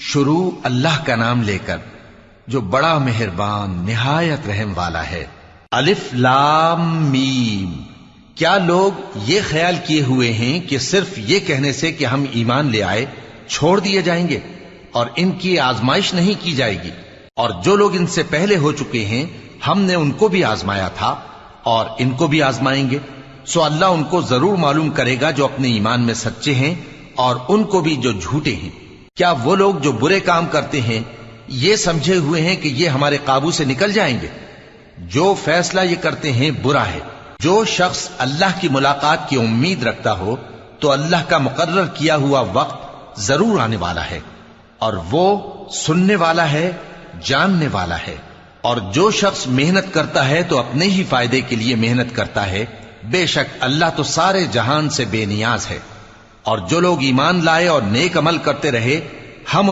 शुरू अल्लाह का नाम लेकर जो बड़ा मेहरबान निहायत रहम वाला है। अलिफ लाम मीम। क्या लोग ये ख्याल किए हुए हैं कि सिर्फ ये कहने से कि हम ईमान ले आए छोड़ दिए जाएंगे और इनकी आजमाइश नहीं की जाएगी? और जो लोग इनसे पहले हो चुके हैं हमने उनको भी आजमाया था और इनको भी आजमाएंगे। सो अल्लाह उनको जरूर मालूम करेगा जो अपने ईमान में सच्चे हैं और उनको भी जो झूठे हैं। क्या वो लोग जो बुरे काम करते हैं ये समझे हुए हैं कि ये हमारे काबू से निकल जाएंगे? जो फैसला ये करते हैं बुरा है। जो शख्स अल्लाह की मुलाकात की उम्मीद रखता हो तो अल्लाह का मुकर्रर किया हुआ वक्त जरूर आने वाला है और वो सुनने वाला है, जानने वाला है। और जो शख्स मेहनत करता है तो अपने ही फायदे के लिए मेहनत करता है। बेशक अल्लाह तो सारे जहान से बेनियाज है। और जो लोग ईमान लाए और नेक अमल करते रहे हम